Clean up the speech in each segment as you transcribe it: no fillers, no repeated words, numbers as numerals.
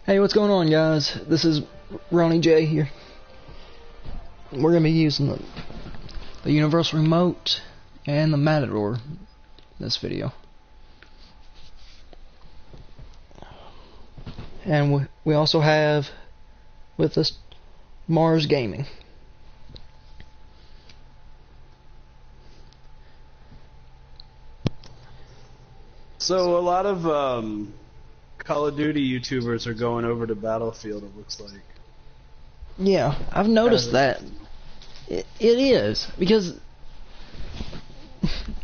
Hey, what's going on, guys? This is Ronnie J here. We're going to be using the Universal Remote and the Matador in this video. And we also have with us Mars Gaming. So a lot of Call of Duty YouTubers are going over to Battlefield, it looks like. Yeah, I've noticed that. It is, because,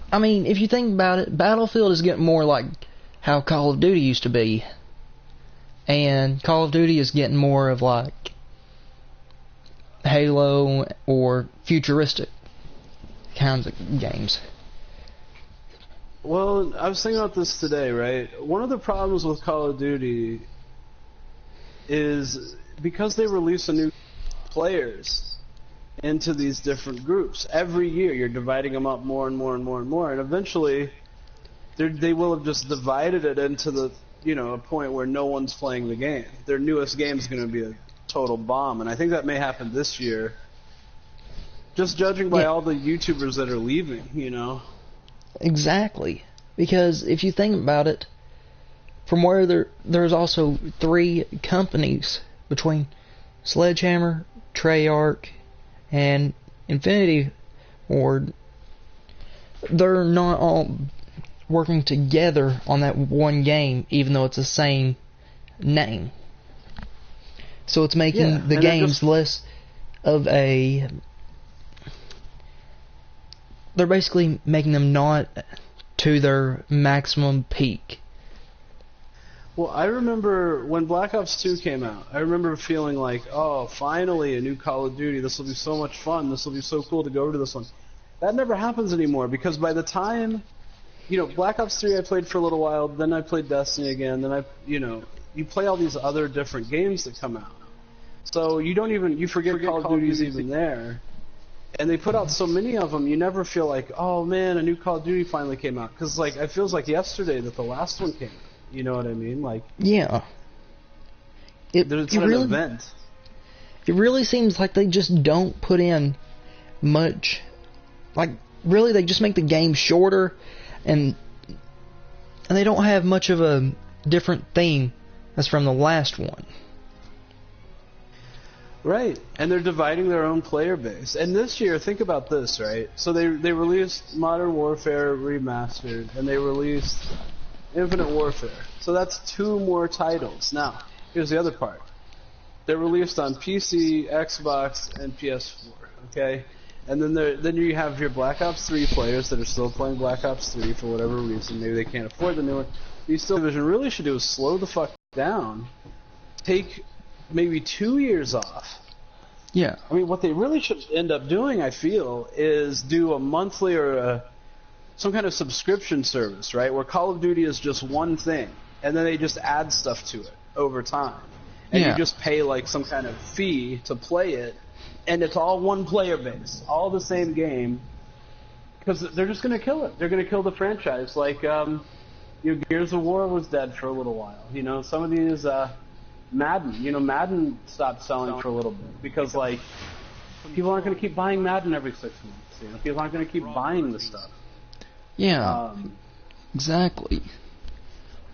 I mean, if you think about it, Battlefield is getting more like how Call of Duty used to be. And Call of Duty is getting more of like Halo or futuristic kinds of games. Well, I was thinking about this today, right? One of the problems with Call of Duty is because they release a new players into these different groups. Every year you're dividing them up more and more and more and more, and eventually they will have just divided it into the, a point where no one's playing the game. Their newest game is going to be a total bomb, and I think that may happen this year. Just judging by all the YouTubers that are leaving, Exactly, because if you think about it, from where there's also 3 companies between Sledgehammer, Treyarch, and Infinity Ward. They're not all working together on that one game, even though it's the same name. So it's making the games less of a... They're basically making them not to their maximum peak. Well, I remember when Black Ops 2 came out, I remember feeling like, oh, finally a new Call of Duty, this will be so much fun, this will be so cool to go over to this one. That never happens anymore, because by the time, Black Ops 3 I played for a little while, then I played Destiny again, then you play all these other different games that come out. So you forget Call of Duty's even there. And they put out so many of them, you never feel like, oh man, a new Call of Duty finally came out. Because it feels like yesterday that the last one came out. You know what I mean? Yeah. It's an event. It really seems like they just don't put in much. Really, they just make the game shorter, and they don't have much of a different theme as from the last one. Right, and they're dividing their own player base. And this year, think about this, right? So they released Modern Warfare Remastered, and they released Infinite Warfare. So that's 2 more titles. Now, here's the other part. They're released on PC, Xbox, and PS4, okay? And then you have your Black Ops 3 players that are still playing Black Ops 3 for whatever reason. Maybe they can't afford the new one. Division really should do is slow the fuck down. Take maybe 2 years off. Yeah. I mean, what they really should end up doing, I feel, is do a monthly or some kind of subscription service, right? Where Call of Duty is just one thing, and then they just add stuff to it over time. And you just pay some kind of fee to play it, and it's all one player base, all the same game, because they're just going to kill it. They're going to kill the franchise. Gears of War was dead for a little while. Some of these... Madden, Madden stopped selling for a little bit because, people aren't going to keep buying Madden every 6 months. People aren't going to keep buying the stuff. Yeah, exactly.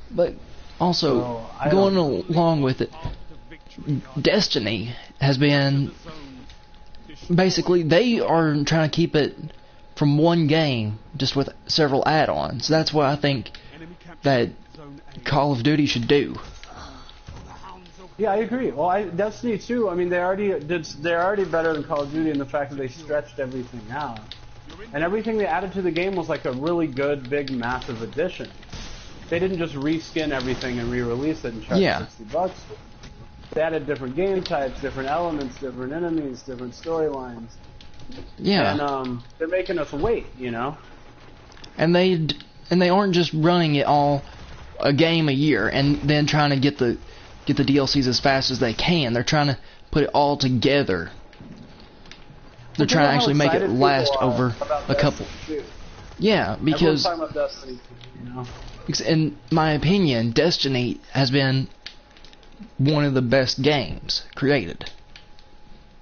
But also, going along with it, Destiny has been... Basically, they are trying to keep it from one game, just with several add-ons. That's what I think that Call of Duty should do. Yeah, I agree. Well, Destiny 2, I mean, they're already better than Call of Duty in the fact that they stretched everything out. And everything they added to the game was a really good, big, massive addition. They didn't just reskin everything and re-release it and charge $60 for it. They added different game types, different elements, different enemies, different storylines. Yeah. And they're making us wait, And they aren't just running it all a game a year and then trying to get the DLCs as fast as they can. They're trying to put it all together. They're trying to actually make it last over a couple. Yeah, because talking about Destiny, in my opinion, Destiny has been one of the best games created.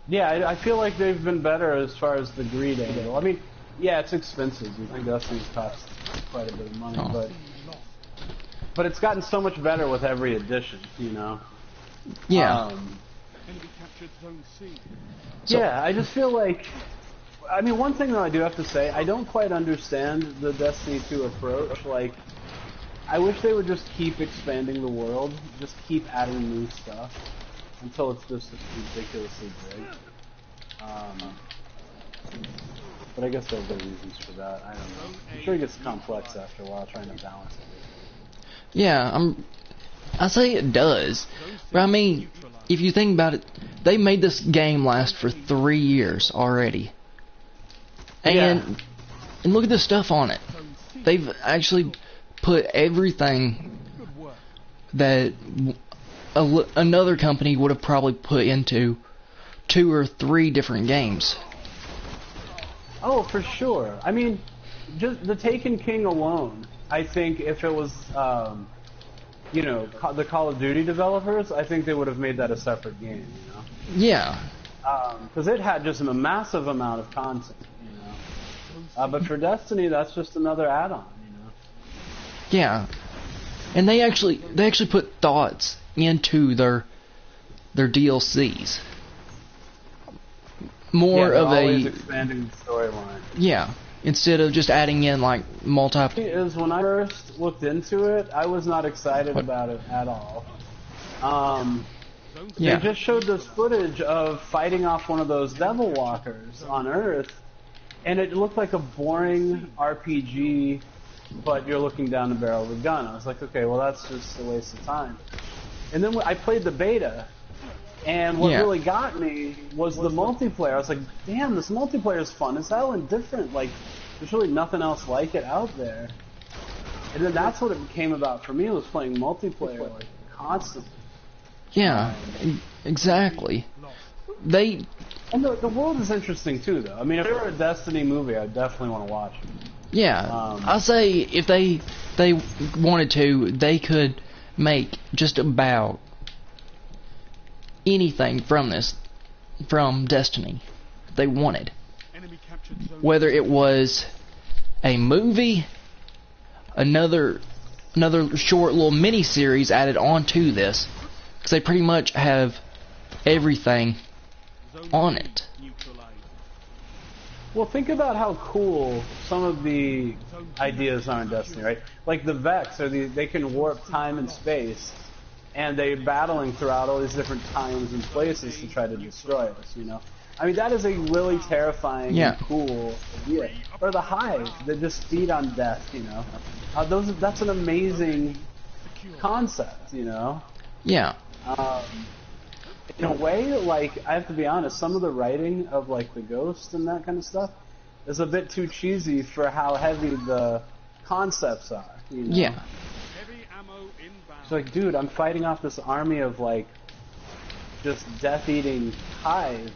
Yeah, I feel like they've been better as far as the greed angle. I mean, yeah, it's expensive. I think Destiny's cost quite a bit of money, but it's gotten so much better with every edition, you know? Yeah. Yeah, I just feel like... I mean, one thing, though, I do have to say, I don't quite understand the Destiny 2 approach. Like, I wish they would just keep expanding the world, just keep adding new stuff, until it's just ridiculously big. But I guess there'll be reasons for that. I don't know. I'm sure it gets complex after a while, trying to balance it. Yeah, I say it does. But I mean, if you think about it, they made this game last for 3 years already. And look at the stuff on it. They've actually put everything that another company would have probably put into 2 or 3 different games. Oh, for sure. I mean, just the Taken King alone, I think if it was, you know, the Call of Duty developers, I think they would have made that a separate game, you know? Yeah. Because it had just a massive amount of content, you know? But for Destiny, that's just another add-on, you know? Yeah. And they actually put thoughts into their DLCs. More of always expanding the storyline. Yeah. Instead of just adding in like Is when I first looked into it, I was not excited about it at all. They just showed this footage of fighting off one of those devil walkers on Earth, and it looked like a boring RPG, but you're looking down the barrel of a gun. I was like, okay, well that's just a waste of time. And then I played the beta, and what really got me was the multiplayer. I was like, damn, this multiplayer is fun as hell and different. Like, there's really nothing else like it out there. And then that's what it became about for me, was playing multiplayer like constantly. Yeah, exactly. And the world is interesting too, though. I mean, if there were a Destiny movie, I'd definitely want to watch it. Yeah, I'll say if they wanted to, they could make just about anything from Destiny they wanted. Whether it was a movie, another short little mini series added onto this, because they pretty much have everything on it. Well, think about how cool some of the ideas are in Destiny, right? Like the Vex, they can warp time and space, and they're battling throughout all these different times and places to try to destroy us, you know? I mean, that is a really terrifying and cool idea. Or the Hive, that just feed on death, you know? That's an amazing concept, you know? Yeah. In a way, like, I have to be honest, some of the writing of, like, the Ghost and that kind of stuff is a bit too cheesy for how heavy the concepts are, you know? Yeah. It's like, dude, I'm fighting off this army of, like, just death-eating hive,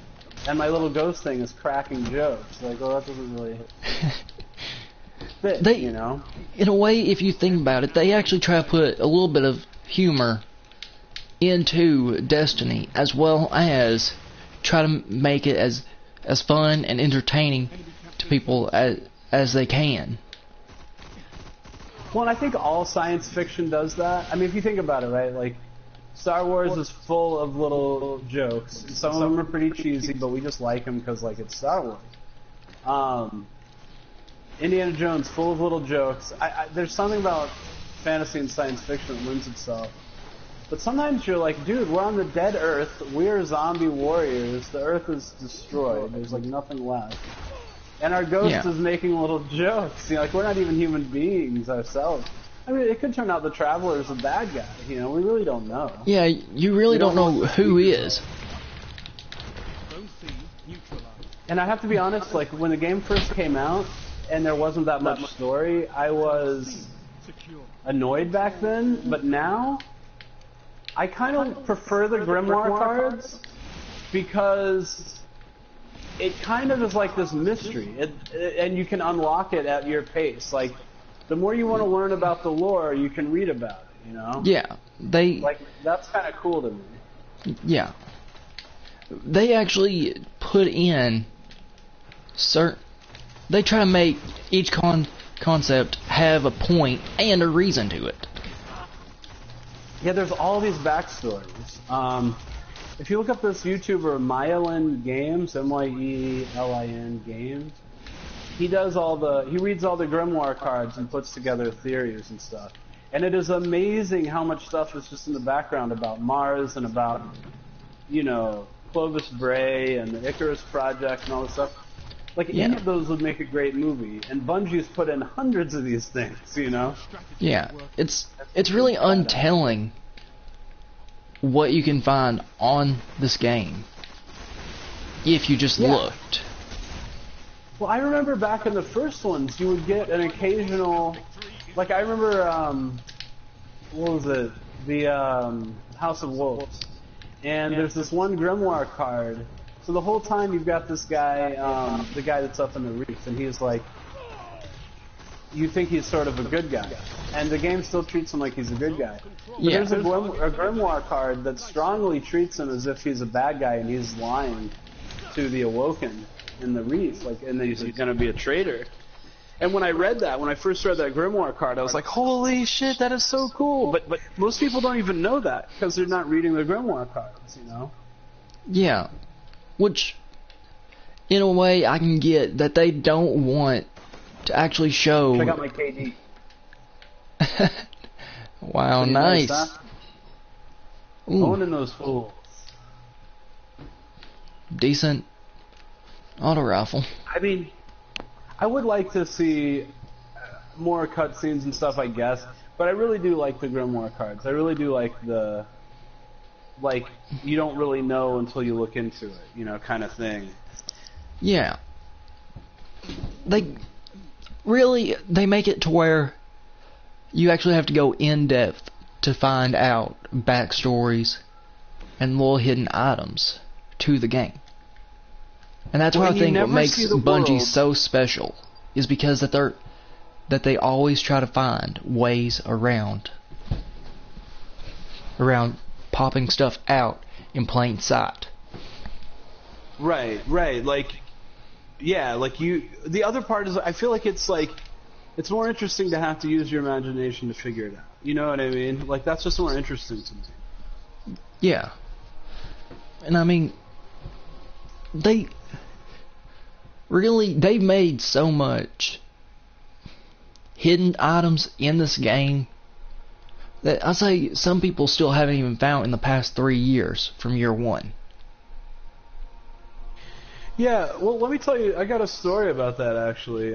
and my little ghost thing is cracking jokes. Like, well, that doesn't really fit, you know? In a way, if you think about it, they actually try to put a little bit of humor into Destiny, as well as try to make it as fun and entertaining to people as they can. Well, and I think all science fiction does that. I mean, if you think about it, right, like, Star Wars is full of little jokes. Some of them are pretty cheesy, but we just like them because, like, it's Star Wars. Indiana Jones, full of little jokes. There's something about fantasy and science fiction that lends itself. But sometimes you're like, dude, we're on the dead Earth. We're zombie warriors. The Earth is destroyed. There's, like, nothing left. And our ghost is making little jokes. You know, like, we're not even human beings ourselves. I mean, it could turn out the Traveler's a bad guy. You know, we really don't know. Yeah, you really don't know who he is. And I have to be honest, like, when the game first came out and there wasn't that much story, I was annoyed back then. But now, I kind of prefer the Grimoire cards because it kind of is like this mystery, and you can unlock it at your pace. Like, the more you want to learn about the lore, you can read about it, you know? Yeah, Like, that's kind of cool to me. Yeah. They actually put in they try to make each concept have a point and a reason to it. Yeah, there's all these backstories. If you look up this YouTuber, Myelin Games, Myelin Games, he reads all the Grimoire cards and puts together theories and stuff. And it is amazing how much stuff is just in the background about Mars and about, Clovis Bray and the Icarus Project and all this stuff. Like, any of those would make a great movie. And Bungie's put in hundreds of these things, Yeah, it's really untelling what you can find on this game if you just looked. Well, I remember back in the first ones, you would get an occasional... Like, I remember, what was it? The House of Wolves. And there's this one Grimoire card. So the whole time you've got this guy, the guy that's up in the reef, and he's like... You think he's sort of a good guy. And the game still treats him like he's a good guy. But there's a Grimoire card that strongly treats him as if he's a bad guy and he's lying to the Awoken in the reef, and that he's going to be a traitor. And when I first read that Grimoire card, I was like, holy shit, that is so cool. But most people don't even know that because they're not reading the Grimoire cards, Yeah. Which, in a way, I can get that they don't want to actually show... Check out my KD. Wow, nice. Owning those fools. Decent auto rifle. I mean, I would like to see more cutscenes and stuff, I guess, but I really do like the Grimoire cards. I really do like the, you don't really know until you look into it, kind of thing. Yeah. They make it to where you actually have to go in depth to find out backstories and little hidden items to the game. And that's what I think what makes Bungie so special is because that they always try to find ways around popping stuff out in plain sight. Right. The other part is I feel like it's more interesting to have to use your imagination to figure it out. You know what I mean? Like, that's just more interesting to me. Yeah. And I mean, they've made so much hidden items in this game that I say some people still haven't even found in the past 3 years from year one. Yeah, well, let me tell you, I got a story about that, actually.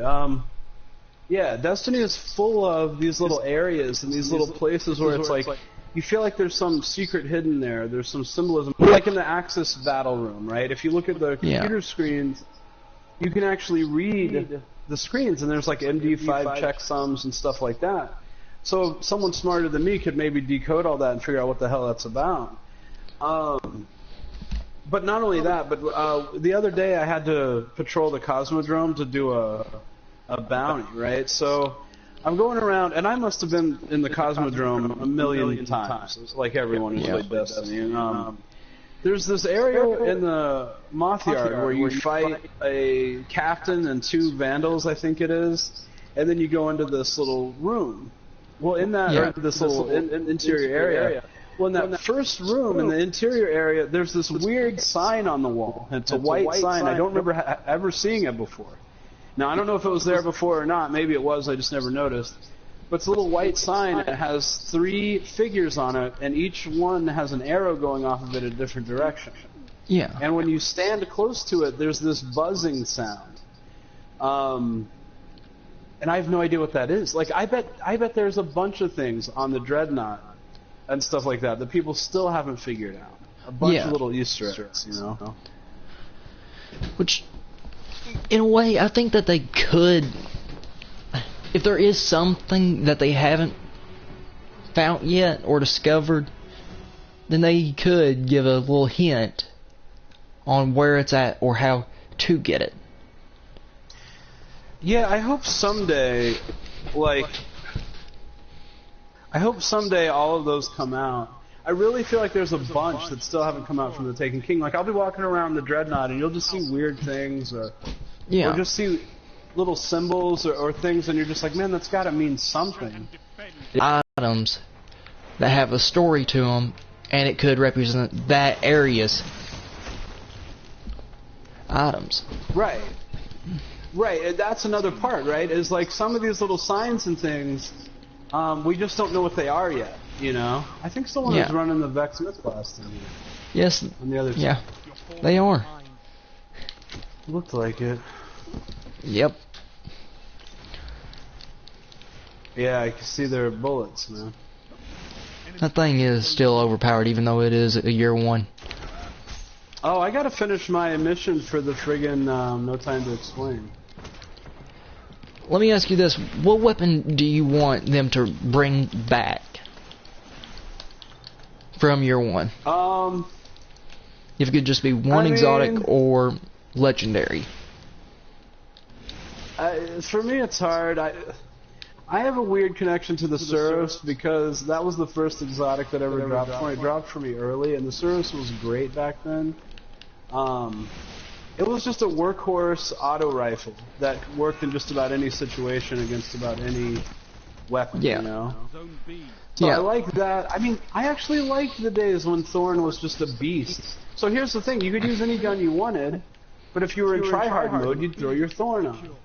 Yeah, Destiny is full of these little areas and these little places where it's like, you feel like there's some secret hidden there. There's some symbolism. Like in the Axis battle room, right? If you look at the computer screens, you can actually read the screens, and there's like MD5 checksums and stuff like that. So someone smarter than me could maybe decode all that and figure out what the hell that's about. But not only that, but the other day I had to patrol the Cosmodrome to do a bounty, right? So I'm going around, and I must have been in the Cosmodrome a million times, like everyone who's played Destiny. There's this area in the Moth Yard where you fight a captain and 2 vandals, I think it is, and then you go into this little room. Well, in that this little interior area. Well, in that first room in the interior area, there's this weird sign on the wall. It's a white sign. I don't remember ever seeing it before. Now, I don't know if it was there before or not. Maybe it was. I just never noticed. But it's a little white sign. It has 3 figures on it, and each one has an arrow going off of it in a different direction. Yeah. And when you stand close to it, there's this buzzing sound. And I have no idea what that is. Like, I bet there's a bunch of things on the Dreadnought and stuff like that people still haven't figured out. A bunch of little Easter eggs, Which, in a way, I think that they could, if there is something that they haven't found yet or discovered, then they could give a little hint on where it's at or how to get it. Yeah, I hope someday, like, I hope someday all of those come out. I really feel like there's a bunch that still haven't come out from the Taken King. Like, I'll be walking around the Dreadnought, and you'll just see weird things, or just see little symbols or things, and you're just like, man, that's got to mean something. Items that have a story to them, and it could represent that area's items. Right. Right, and that's another part, right? Is like some of these little signs and things, we just don't know what they are yet, you know? I think someone is running the Vex Myth Blast in here. Yes. On the other side. Yeah, they are. Looked like it. Yep. Yeah, I can see their bullets, man. That thing is still overpowered, even though it is a year one. Oh, I gotta finish my mission for the friggin' No Time to Explain. Let me ask you this. What weapon do you want them to bring back from year one? If it could just be one exotic or legendary. For me, it's hard. I have a weird connection to the Suros because that was the first exotic that ever dropped for me. It dropped for me early, and the Suros was great back then. It was just a workhorse auto rifle that worked in just about any situation against about any weapon, you know? So I like that. I mean, I actually liked the days when Thorn was just a beast. So here's the thing. You could use any gun you wanted, but if you were in tryhard mode, you'd throw your Thorn on.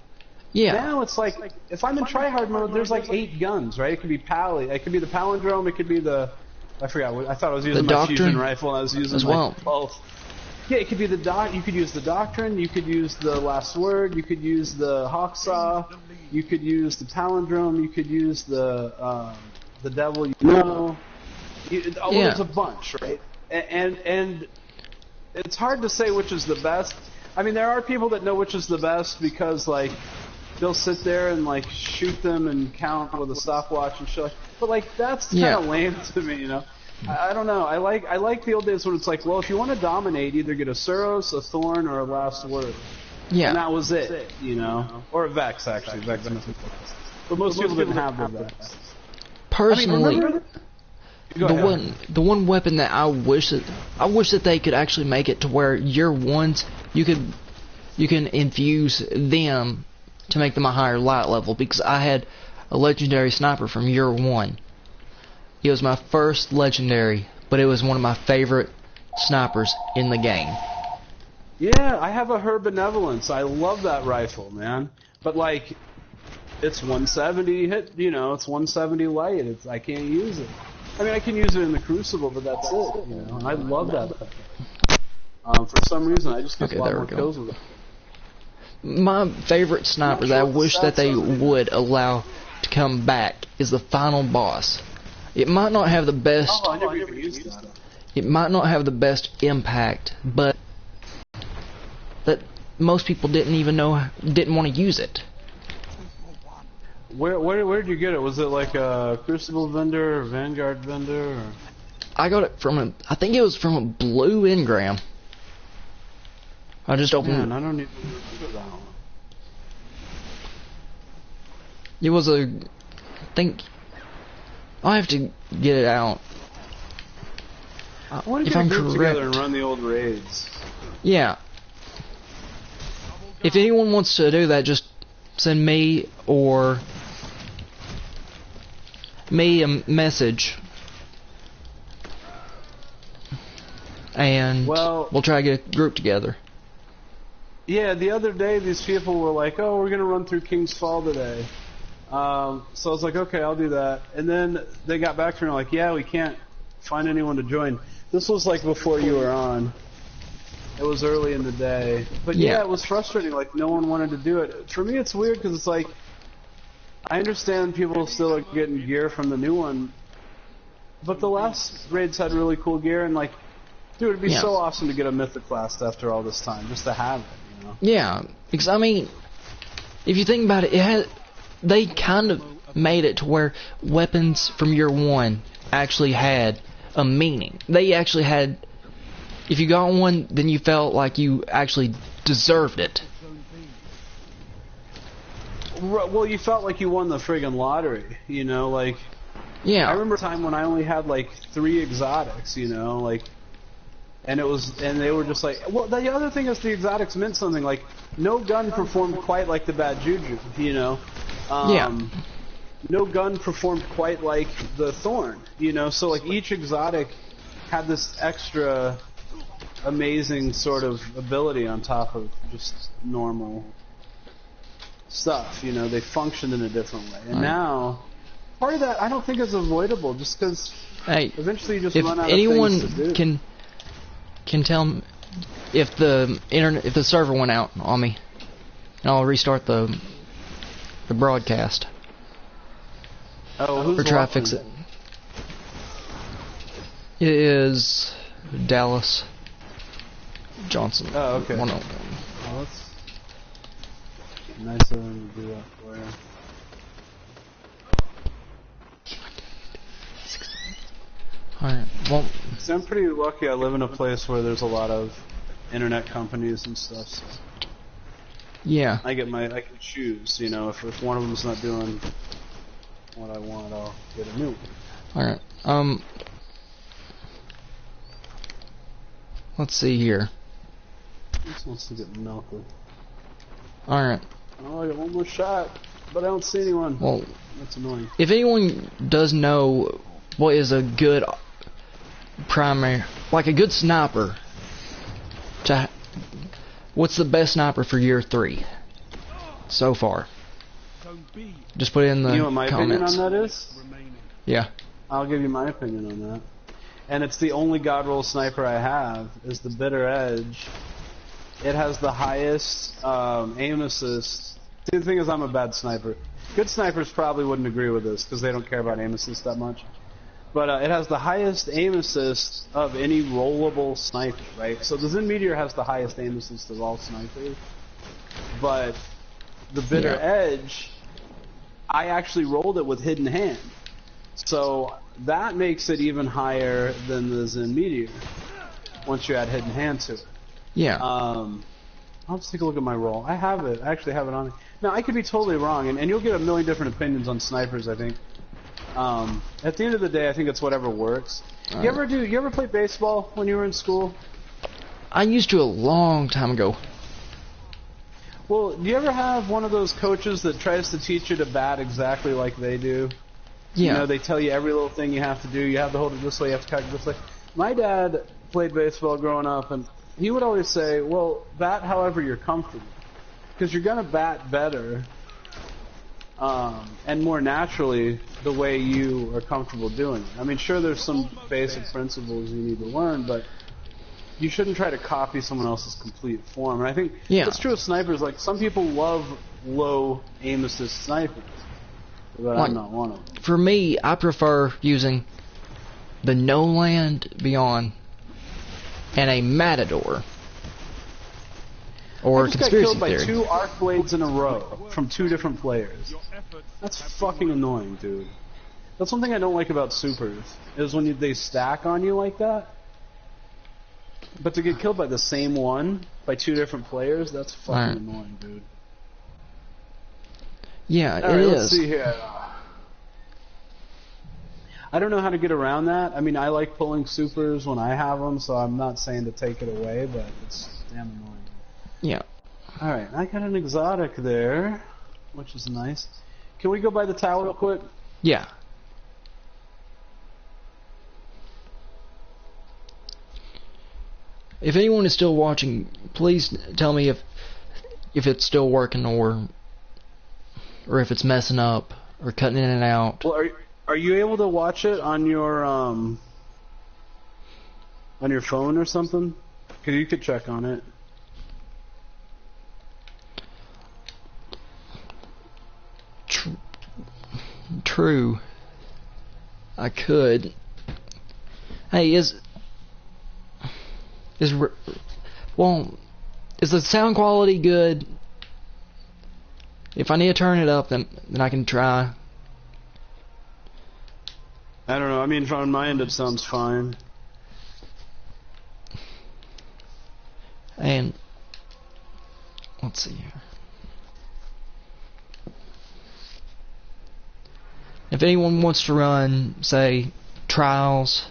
Yeah. Now it's like, if I'm in tryhard mode, there's like 8 guns, right? It could be it could be the Palindrome, it could be the... I forgot. I thought I was using my fusion rifle, and I was using my both. Yeah, it could be you could use the Doctrine, you could use the Last Word, you could use the Hawksaw, you could use the Palindrome, you could use the Devil, there's a bunch, right? And it's hard to say which is the best. I mean, there are people that know which is the best because, like, they'll sit there and, like, shoot them and count with a stopwatch and shit. But, like, that's kind of lame to me, you know? I don't know. I like the old days when it's like, well, if you want to dominate, either get a Suros, a Thorn, or a Last Word. Yeah. And that was it, you know? Or a Vex, actually. Vex. But most people didn't have the Vex. Personally, the one weapon that I wish that they could actually make it to where year ones you can infuse them to make them a higher light level, because I had a legendary sniper from year one. It was my first legendary, but it was one of my favorite snipers in the game. Yeah, I have a Her Benevolence. I love that rifle, man. But, like, it's 170 hit, you know, it's 170 light. I can't use it. I mean, I can use it in the Crucible, but that's it, you know. And I love that thing. For some reason, I just get a lot more kills with it. My favorite sniper that I wish that they would allow to come back is the final boss. It might not have the best. Oh, I never even used that. It might not have the best impact, but that most people didn't want to use it. Where did you get it? Was it like a Crucible vendor or Vanguard vendor? Or? I got it from I think it was from a blue engram. I just opened it. I don't even remember that one. It was I think I'll have to get it out. I want to get a group together and run the old raids. Yeah. If anyone wants to do that, just send me a message, and we'll try to get a group together. Yeah, the other day these people were like, "Oh, we're gonna run through King's Fall today." So I was like, "Okay, I'll do that." And then they got back to me like, "Yeah, we can't find anyone to join." This was like before you were on. It was early in the day. But yeah, it was frustrating. Like, no one wanted to do it. For me, it's weird because it's like, I understand people still are getting gear from the new one, but the last raids had really cool gear, and like, dude, it'd be so awesome to get a Mythic Blast after all this time, just to have it, you know? Yeah, because I mean, if you think about it, they kind of made it to where weapons from year one actually had a meaning. They actually had, if you got one, then you felt like you actually deserved it. Well, you felt like you won the friggin' lottery, you know, like, Yeah. I remember a time when I only had like 3 exotics, like, and they were just like, well, the other thing is the exotics meant something. Like, no gun performed quite like the bad juju, Yeah. No gun performed quite like the thorn, so like each exotic had this extra amazing sort of ability on top of just normal stuff, they functioned in a different way. And now, part of that I don't think is avoidable, just because eventually you just run out of things to do. If anyone can tell me if the server went out on me, and I'll restart the broadcast. Oh, who's or try to fix it. It is Dallas Johnson. Oh, okay. 101. Well, that's nice of them to do that for you. Alright, well... See, I'm pretty lucky I live in a place where there's a lot of internet companies and stuff, so... Yeah. I can choose, if one of them's not doing what I want, I'll get a new one. Alright, let's see here. This wants to get melted. Alright. Oh, I got one more shot, but I don't see anyone. Well, that's annoying. If anyone does know what is a good primary, like a good sniper, what's the best sniper for year 3 so far? Just put it in the comments. You know what my opinion on that is? Yeah. I'll give you my opinion on that. And it's the only God roll sniper I have, is the Bitter Edge. It has the highest aim assist. See, the thing is, I'm a bad sniper. Good snipers probably wouldn't agree with this, because they don't care about aim assist that much. But it has the highest aim assist of any rollable sniper, right? So the Zen Meteor has the highest aim assist of all snipers. But the Bitter Edge, I actually rolled it with Hidden Hand. So that makes it even higher than the Zen Meteor, once you add Hidden Hand to it. Yeah. I'll just take a look at my roll. I have it. I actually have it on me. Now, I could be totally wrong, and you'll get a million different opinions on snipers, I think. At the end of the day, I think it's whatever works. You ever play baseball when you were in school? I used to a long time ago. Well, do you ever have one of those coaches that tries to teach you to bat exactly like they do? Yeah. They tell you every little thing you have to do. You have to hold it this way, you have to cut it this way. My dad played baseball growing up, and he would always say, well, bat however you're comfortable. Because you're going to bat better and more naturally the way you are comfortable doing it. I mean, sure, there's some basic principles you need to learn, but you shouldn't try to copy someone else's complete form. And I think that's true of snipers. Like, some people love low aim assist snipers, but I'm not one of them. For me, I prefer using the No Land Beyond and a Matador. Or I just conspiracy got killed theory. by 2 arc blades in a row from 2 different players. That's fucking annoying, dude. That's one thing I don't like about supers, is when they stack on you like that. But to get killed by the same one, by 2 different players, that's fucking annoying, dude. Yeah, All right, it let's is. see here. I don't know how to get around that. I mean, I like pulling supers when I have them, so I'm not saying to take it away, but it's damn annoying. Yeah. Alright, I got an exotic there, which is nice. Can we go by the tower real quick? Yeah. If anyone is still watching, please tell me if it's still working or if it's messing up or cutting in and out. Well, are you able to watch it on your phone or something? Because you could check on it. True. I could. Hey, is the sound quality good? If I need to turn it up, then I can try. I don't know. I mean, on my end, it sounds fine. And let's see here. If anyone wants to run, say, trials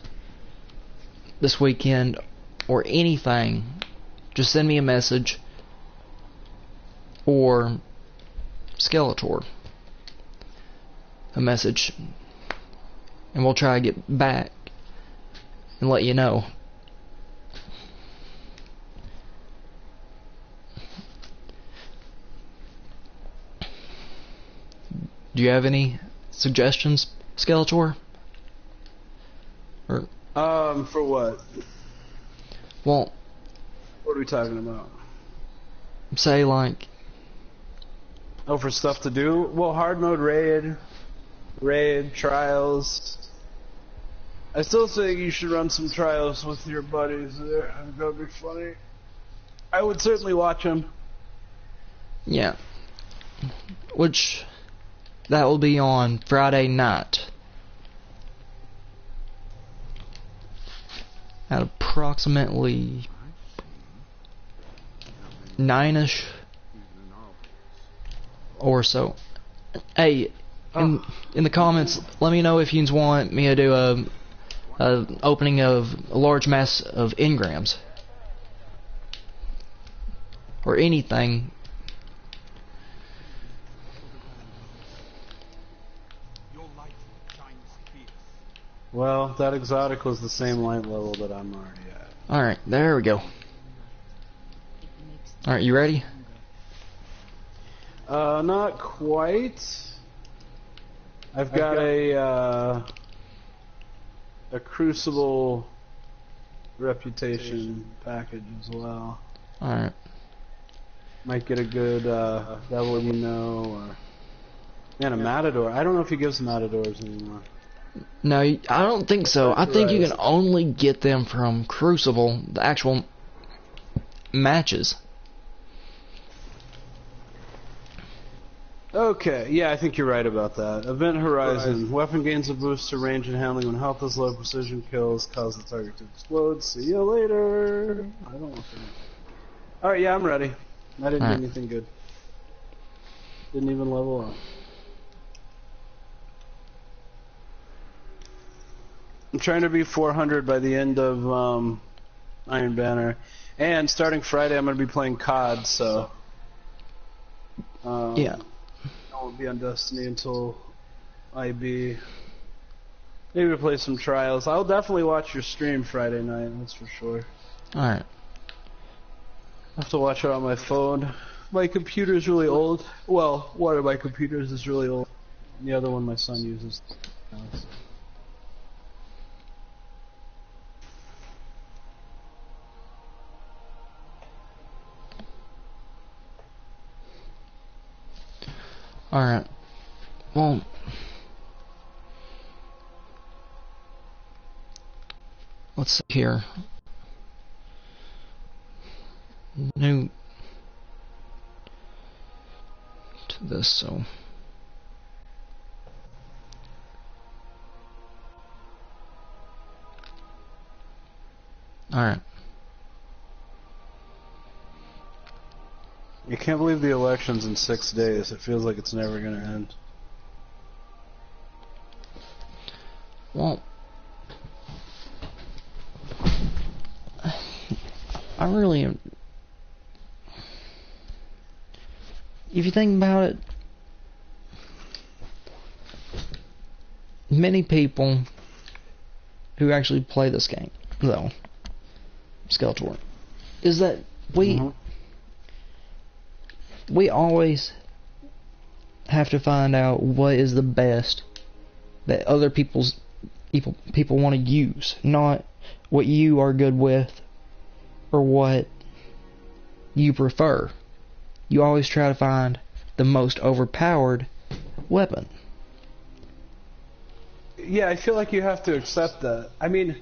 this weekend or anything, just send me a message or Skeletor a message, and we'll try to get back and let you know. Do you have any suggestions, Skeletor? Or for what? Well, what are we talking about? Say like, oh, for stuff to do? Well, hard mode raid, trials. I still think you should run some trials with your buddies there. I think that would be funny. I would certainly watch them. Yeah. Which, that will be on Friday night. At approximately 9ish or so. Hey, in the comments, let me know if you want me to do a opening of a large mass of engrams or anything. Well, that exotic was the same light level that I'm already at. Alright, there we go. Alright, you ready? Not quite. I've got a Crucible reputation package as well. Alright. Might get a good Devil You Know, or... Man, a Matador. I don't know if he gives Matadors anymore. No, I don't think so. I think you can only get them from Crucible, the actual matches. Okay, yeah, I think you're right about that. Event Horizon. Weapon gains a boost to range and handling when health is low. Precision kills cause the target to explode. See you later. I don't want to. Alright, yeah, I'm ready. I didn't do anything good. Didn't even level up. I'm trying to be 400 by the end of Iron Banner. And starting Friday, I'm going to be playing COD, so... yeah. I won't be on Destiny until IB. Maybe we'll play some trials. I'll definitely watch your stream Friday night, that's for sure. Alright. I have to watch it on my phone. My computer's really old. Well, one of my computers is really old. The other one my son uses. Alright. Well, let's see here. New to this, so alright. I can't believe the election's in 6 days. It feels like it's never going to end. Well, I really am. If you think about it, many people who actually play this game, though, Skeletor, is that we always have to find out what is the best that other people want to use, not what you are good with or what you prefer. You always try to find the most overpowered weapon. Yeah, I feel like you have to accept that. I mean,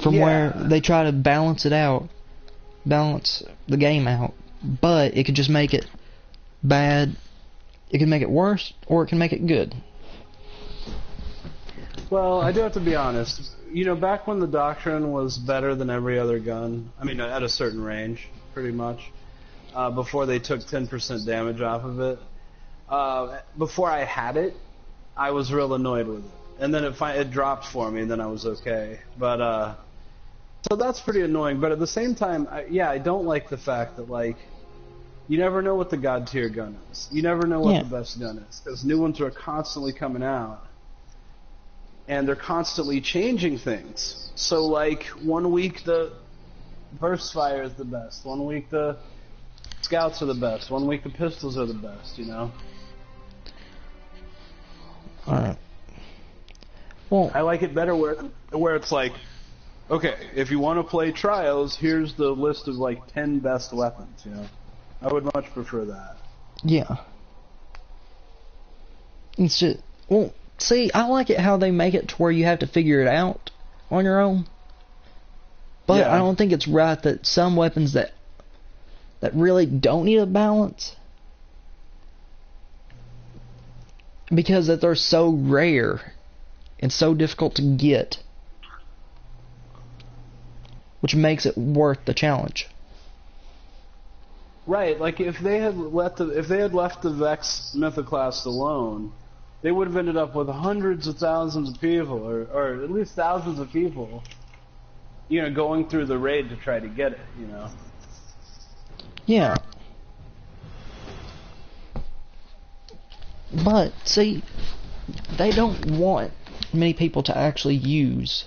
from where they try to balance it out, balance the game out, but it could just make it bad. It can make it worse, or it can make it good. Well, I do have to be honest. You know, back when the Doctrine was better than every other gun, I mean, at a certain range, pretty much, before they took 10% damage off of it, before I had it, I was real annoyed with it. And then it dropped for me, and then I was okay. But, so that's pretty annoying. But at the same time, I don't like the fact that, like, you never know what the God tier gun is. You never know what the best gun is. Because new ones are constantly coming out. And they're constantly changing things. So, like, one week the burst fire is the best. One week the scouts are the best. One week the pistols are the best, you know? Alright. Well, I like it better where it's like, okay, if you want to play trials, here's the list of like 10 best weapons, you know? I would much prefer that. yeah. It's just, well, see, I like it how they make it to where you have to figure it out on your own. But Yeah. I don't think it's right that some weapons that really don't need a balance, because that they're so rare and so difficult to get, which makes it worth the challenge. Right, like if they had left the Vex Mythoclast alone, they would have ended up with hundreds of thousands of people, or at least thousands of people, you know, going through the raid to try to get it, you know. Yeah. But, see, they don't want many people to actually use.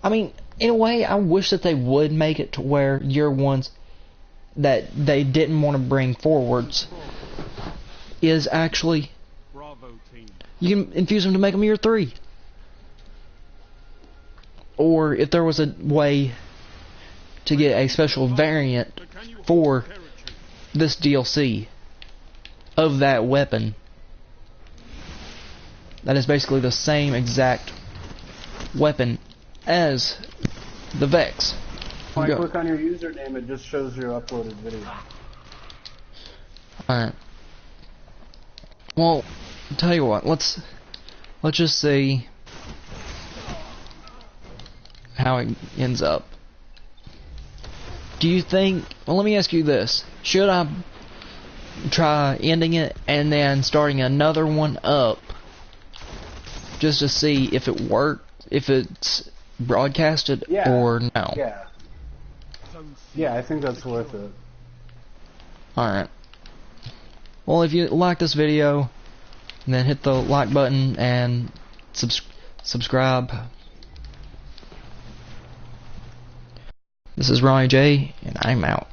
I mean, in a way, I wish that they would make it to where your ones that they didn't want to bring forwards is actually, you can infuse them to make them year 3. Or if there was a way to get a special variant for this DLC of that weapon that is basically the same exact weapon as the Vex. When I click on your username, it just shows your uploaded video. Alright. Well, tell you what, let's just see how it ends up. Do you think, well, let me ask you this. Should I try ending it and then starting another one up just to see if it worked, if it's broadcasted or no? Yeah. Yeah, I think that's worth it. Alright. Well, if you like this video, then hit the like button and subscribe. This is Ronnie J, and I'm out.